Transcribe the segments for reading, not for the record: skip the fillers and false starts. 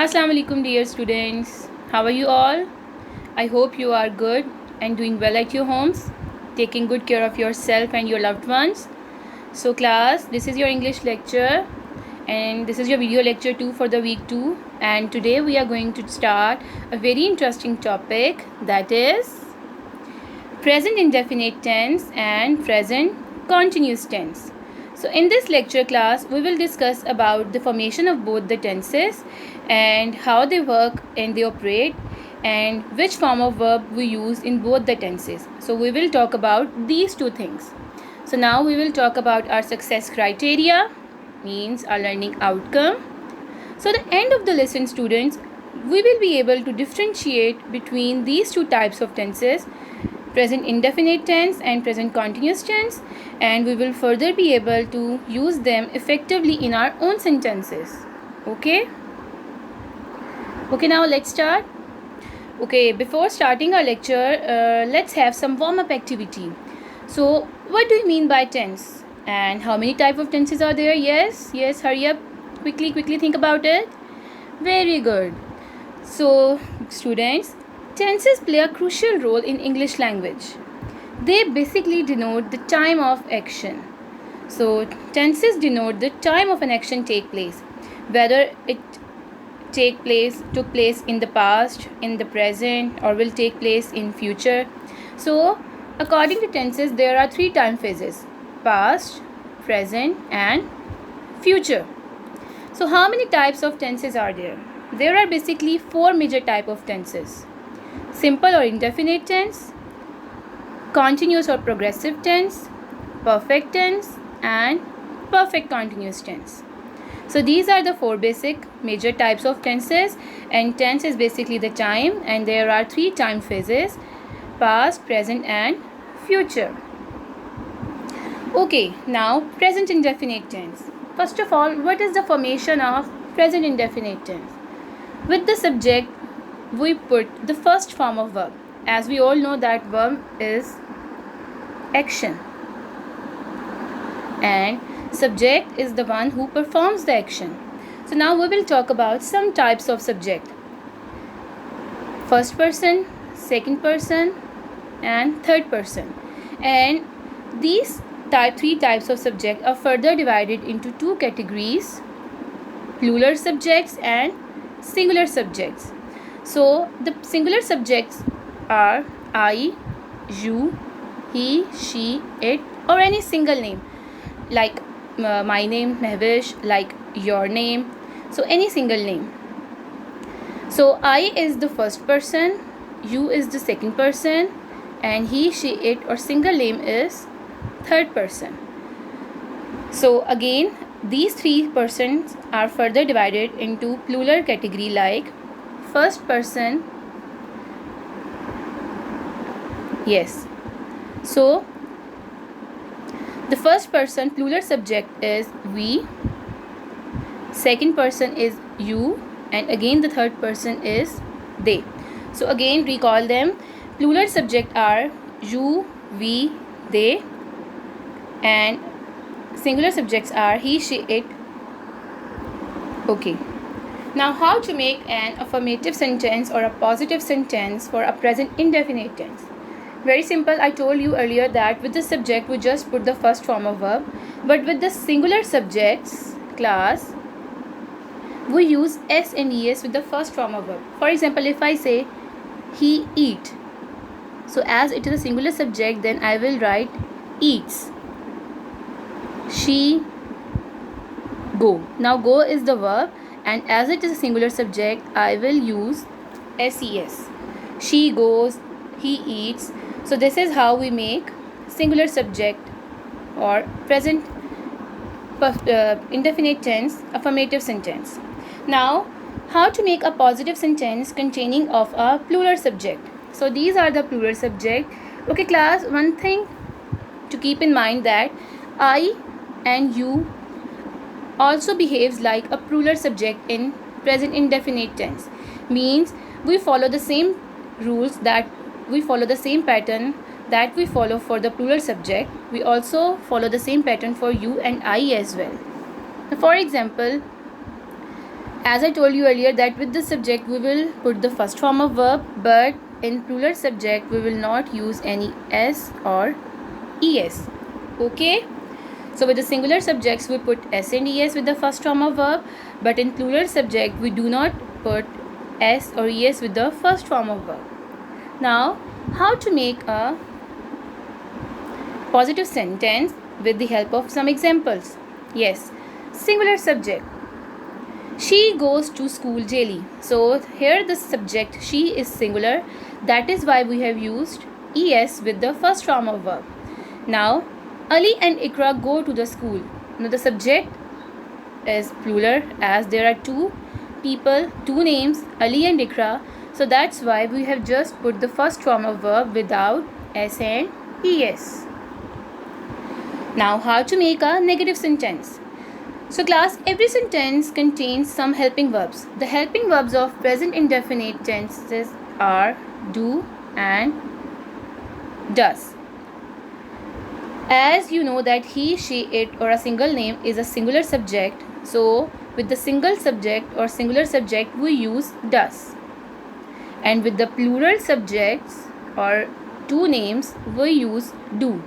Assalamu alaikum dear students. How are you all? I hope you are good and doing well at your homes, taking good care of yourself and your loved ones. So class, this is your English lecture and this is your video lecture 2 for the week 2, and today we are going to start a very interesting topic, that is present indefinite tense and present continuous tense. So in this lecture class, we will discuss about the formation of both the tenses and how they work and they operate and which form of verb we use in both the tenses. So we will talk about these two things. So now we will talk about our success criteria, means our learning outcome. So at the end of the lesson, students, we will be able to differentiate between these two types of tenses, present indefinite tense and present continuous tense, and we will further be able to use them effectively in our own sentences. Okay, now let's start. Okay, before starting our lecture, let's have some warm-up activity. So what do you mean by tense and how many type of tenses are there? Yes, hurry up, quickly think about it. Very good. So students, tenses play a crucial role in English language. They basically denote the time of action. So tenses denote the time of an action take place, whether it took place in the past, in the present, or will take place in future. So according to tenses, there are 3 time phases: past, present and future. So how many types of tenses are there? There are basically 4 major type of tenses: simple or indefinite tense, continuous or progressive tense, perfect tense and perfect continuous tense. So these are the 4 basic major types of tenses, and tense is basically the time, and there are 3 time phases: past, present and future. Okay, now present indefinite tense. First of all, what is the formation of present indefinite tense? With the subject, we put the first form of verb. As we all know that verb is action, and subject is the one who performs the action. So now we will talk about some types of subject: first person, second person and third person. And these 3 types of subject are further divided into 2 categories: plural subjects and singular subjects. So the singular subjects are I, you, he, she, it, or any single name, like my name Mehvish, like your name, so any single name. So I is the first person, you is the second person, and he, she, it, or single name is third person. So again, these 3 persons are further divided into plural category, like first person. Yes, so the first person plural subject is we, second person is you, and again the third person is they. So again recall them. Plural subject are you, we, they, and singular subjects are he, she, it. Okay, now how to make an affirmative sentence or a positive sentence for a present indefinite tense? Very simple. I told you earlier that with the subject we just put the first form of verb, but with the singular subjects class we use s and es with the first form of verb. For example, if I say he eat, so as it is a singular subject, then I will write eats. She go. Now go is the verb, and as it is a singular subject, I will use ses. She goes, he eats. So this is how we make singular subject or present indefinite tense affirmative sentence. Now how to make a positive sentence containing of a plural subject? So these are the plural subject. Okay class, one thing to keep in mind, that I and you also behaves like a plural subject in present indefinite tense. Means we follow the same rules, that we follow the same pattern that we follow for the plural subject. We also follow the same pattern for you and I as well. For example, As I told you earlier that with the subject we will put the first form of verb, but in plural subject we will not use any s or es. Okay, so with the singular subjects we put s and es with the first form of verb, but in plural subject we do not put s or es with the first form of verb. Now, how to make a positive sentence with the help of some examples. Yes, singular subject. She goes to school daily. So here the subject she is singular. That is why we have used es with the first form of verb. Now, Ali and Ikra go to the school. Now the subject is plural as there are two people, two names, Ali and Ikra. So that's why we have just put the first form of verb without s and es. Now, how to make a negative sentence. So class, every sentence contains some helping verbs. The helping verbs of present indefinite tenses are do and does. As you know that he, she, it or a single name is a singular subject. So with the single subject or singular subject we use does. And with the plural subjects or two names we use do.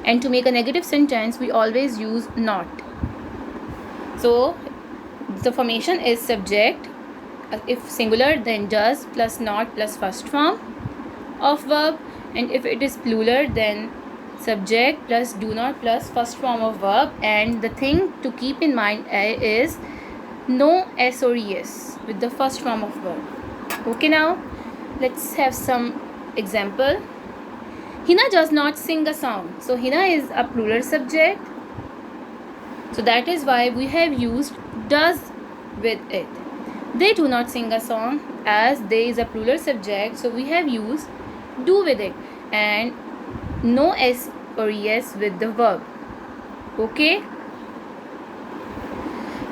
And to make a negative sentence we always use not. So the formation is subject, if singular then does plus not plus first form of verb, and if it is plural then subject plus do not plus first form of verb. And the thing to keep in mind is no s or es with the first form of verb. Okay, now let's have some example. Hina does not sing a song. So Hina is a plural subject. So that is why we have used does with it. They do not sing a song, as they is a plural subject. So we have used do with it, and no s or es with the verb. Okay.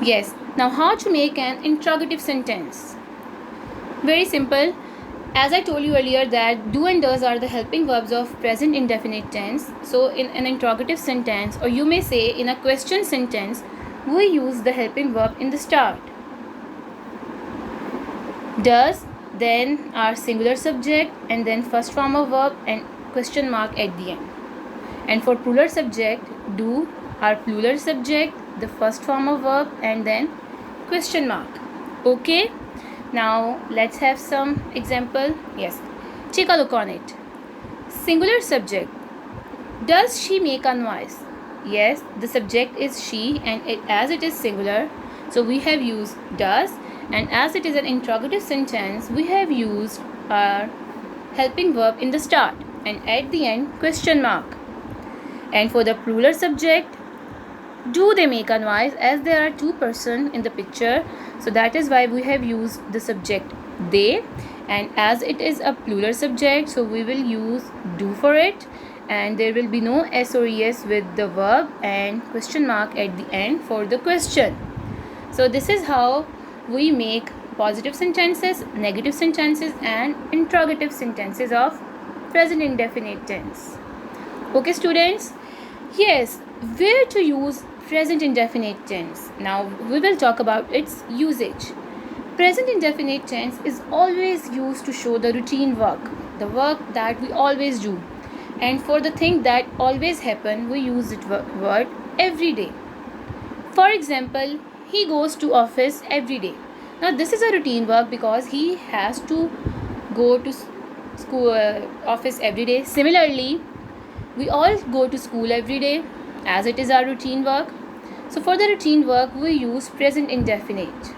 Yes. Now, how to make an interrogative sentence? Very simple. As I told you earlier that do and does are the helping verbs of present indefinite tense. So in an interrogative sentence, or you may say in a question sentence, we use the helping verb in the start. Does, then our singular subject, and then first form of verb and question mark at the end. And for plural subject, do, our plural subject, the first form of verb, and then question mark. Okay. Now let's have some example. Yes, take a look on it. Singular subject. Does she make a noise? Yes, the subject is she, and as it is singular, so we have used does. And as it is an interrogative sentence, we have used our helping verb in the start and at the end question mark. And for the plural subject, do they make a noise, as there are two persons in the picture. So that is why we have used the subject they, and as it is a plural subject, so we will use do for it, and there will be no s or es with the verb and question mark at the end for the question. So this is how we make positive sentences, negative sentences, and interrogative sentences of present indefinite tense. Okay, students. Yes, where to use present indefinite tense? Now we will talk about its usage. Present indefinite tense is always used to show the routine work, the work that we always do. And for the thing that always happen, we use the word every day. For example, he goes to office every day. Now this is a routine work because he has to go to school, office every day. Similarly, we all go to school every day, as it is our routine work. So for the routine work we use present indefinite.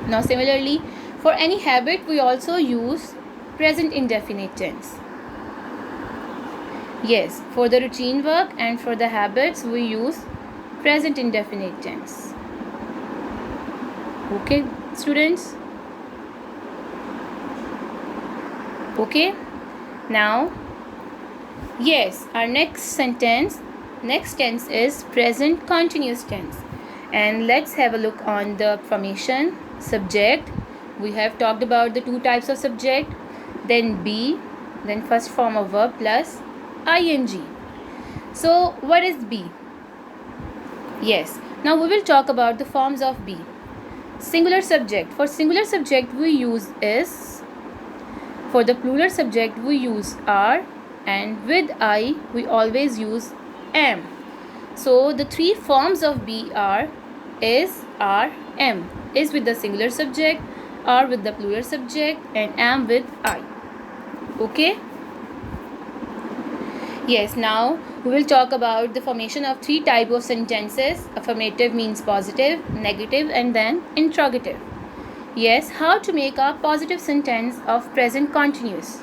Now similarly, for any habit we also use present indefinite tense. Yes, for the routine work and for the habits we use present indefinite tense. Okay, students? Okay, now yes, our next tense is present continuous tense. And let's have a look on the formation. Subject, we have talked about the two types of subject, then be, then first form of verb plus ing. So what is be? Yes, now we will talk about the forms of be. Singular subject. For singular subject we use is. For the plural subject we use are, and with I we always use am. So the three forms of be are is, are, am. Is with the singular subject, are with the plural subject, and am with I. Okay? Yes, now we will talk about the formation of three types of sentences. Affirmative means positive, negative, and then interrogative. Yes, how to make a positive sentence of present continuous.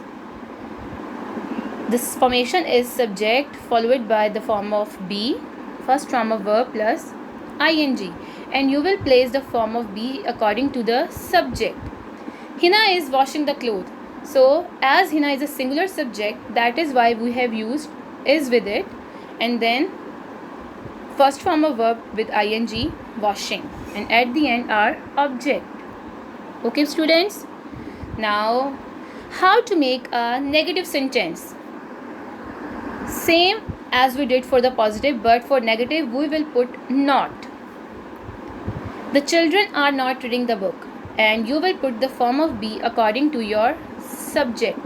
This formation is subject followed by the form of be, first form of verb plus ing, and you will place the form of be according to the subject. Hina is washing the clothes. So as Hina is a singular subject, that is why we have used is with it, and then first form of verb with ing, washing, and at the end our object. Okay students, now how to make a negative sentence. Same as we did for the positive, but for negative we will put not. The children are not reading the book, and you will put the form of be according to your subject.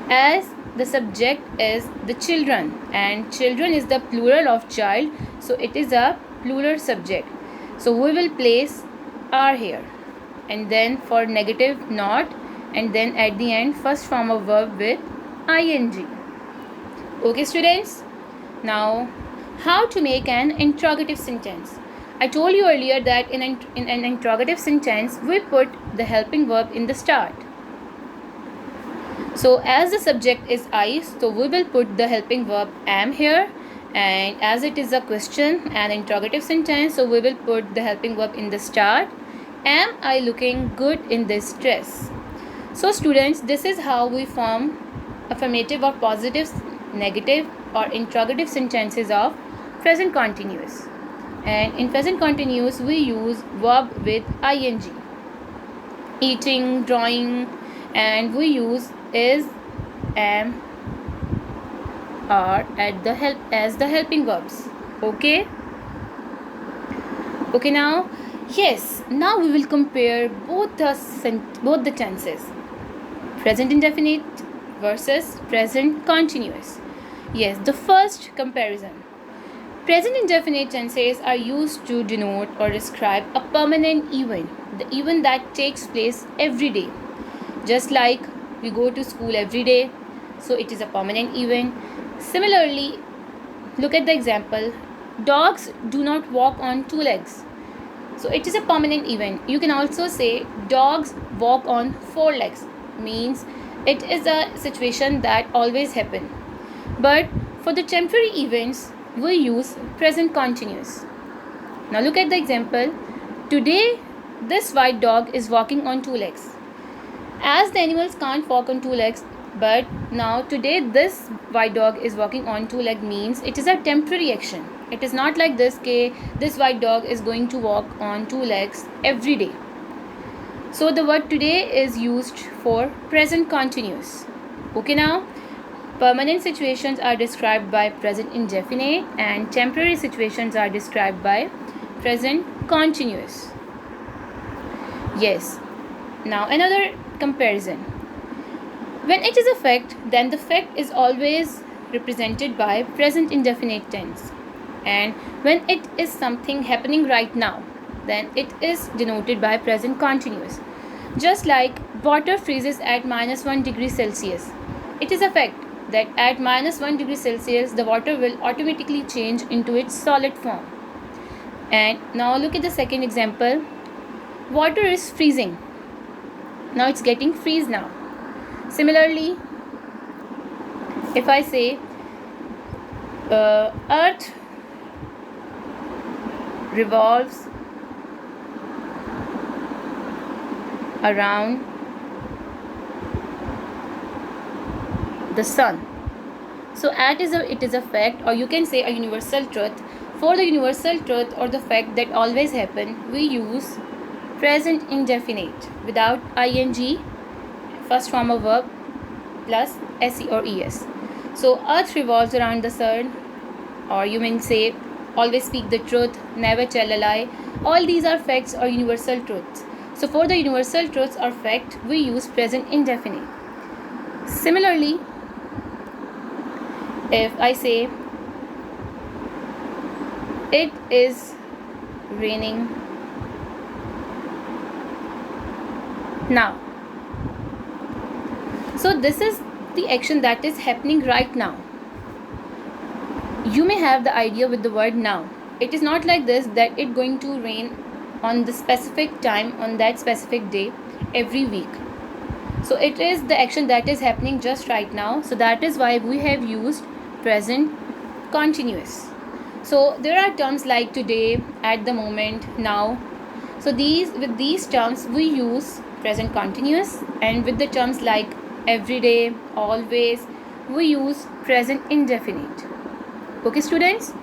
As the subject is the children, and children is the plural of child, so it is a plural subject. So we will place are here, and then for negative not, and then at the end first form of verb with ing. Okay students, now how to make an interrogative sentence. I told you earlier that in an interrogative sentence we put the helping verb in the start. So as the subject is I, so we will put the helping verb am here, and as it is a question and interrogative sentence, so we will put the helping verb in the start. Am I looking good in this dress? So students, this is how we form affirmative or positive, negative or interrogative sentences of present continuous. And in present continuous we use verb with ing. Eating, drawing, and we use is, am, are at the help as the helping verbs. Okay? Okay, now yes, now we will compare both the tenses. Present indefinite versus present continuous. Yes, the first comparison. Present indefinite tenses are used to denote or describe a permanent event, the event that takes place every day. Just like we go to school every day, so it is a permanent event. Similarly, look at the example, dogs do not walk on two legs. So it is a permanent event. You can also say dogs walk on four legs, means it is a situation that always happen. But for the temporary events we use present continuous. Now look at the example, today this white dog is walking on two legs. As the animals can't walk on two legs, but now today this white dog is walking on two legs, means it is a temporary action. It is not like this this white dog is going to walk on two legs every day. So the word today is used for present continuous. Okay, now permanent situations are described by present indefinite and temporary situations are described by present continuous. Yes. Now another comparison. When it is a fact, then the fact is always represented by present indefinite tense. And when it is something happening right now, then it is denoted by present continuous. Just like water freezes at -1 degree Celsius. It is a fact that at -1 degree Celsius the water will automatically change into its solid form. And now look at the second example. Water is freezing. Now it's getting freeze now. Similarly, if I say earth revolves around the sun, so it is a fact, or you can say a universal truth. For the universal truth or the fact that always happen, we use present indefinite without ing, first form of verb plus se or es. So earth revolves around the sun, or you may say always speak the truth, never tell a lie, All these are facts or universal truths. So for the universal truths or fact, we use present indefinite. Similarly, if I say it is raining now, so this is the action that is happening right now. You may have the idea with the word now. It is not like this that it's going to rain on the specific time on that specific day every week. So it is the action that is happening just right now. So that is why we have used present continuous. So there are terms like today, at the moment, now. So with these terms we use present continuous, and with the terms like every day, always, we use present indefinite. Okay students,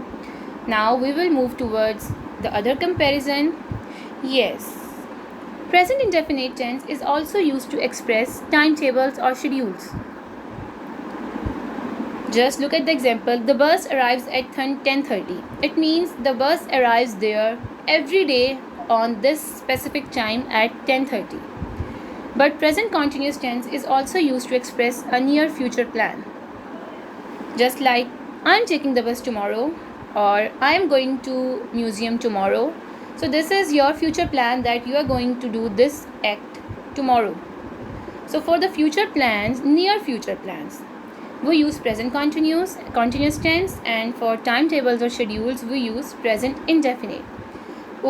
now we will move towards the other comparison. Yes, present indefinite tense is also used to express timetables or schedules. Just look at the example. The bus arrives at 10:30. It means the bus arrives there every day on this specific time at 10:30. But present continuous tense is also used to express a near future plan. Just like I am taking the bus tomorrow, or I am going to museum tomorrow. So this is your future plan that you are going to do this act tomorrow. So for the future plans, near future plans, we use present continuous tense, and for timetables or schedules we use present indefinite.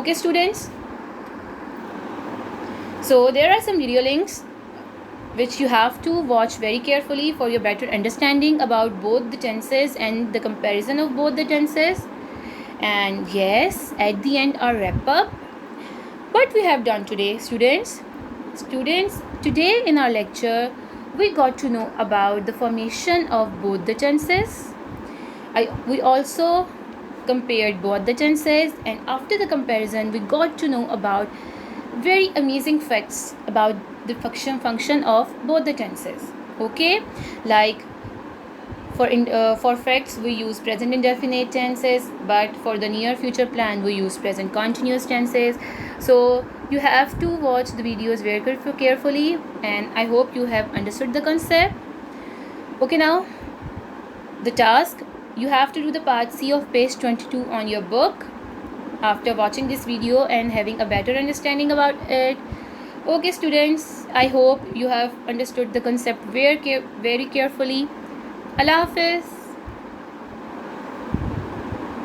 Okay students, so there are some video links which you have to watch very carefully for your better understanding about both the tenses and the comparison of both the tenses. And yes, at the end, our wrap up. What we have done today, students, today in our lecture we got to know about the formation of both the tenses. We also compared both the tenses, and after the comparison we got to know about very amazing facts about the function of both the tenses. Okay, like for facts we use present indefinite tenses, but for the near future plan we use present continuous tenses. So you have to watch the videos very carefully, and I hope you have understood the concept. Okay, now the task, you have to do the part C of page 22 on your book after watching this video and having a better understanding about it. Okay students, I hope you have understood the concept very carefully. Allah Hafiz.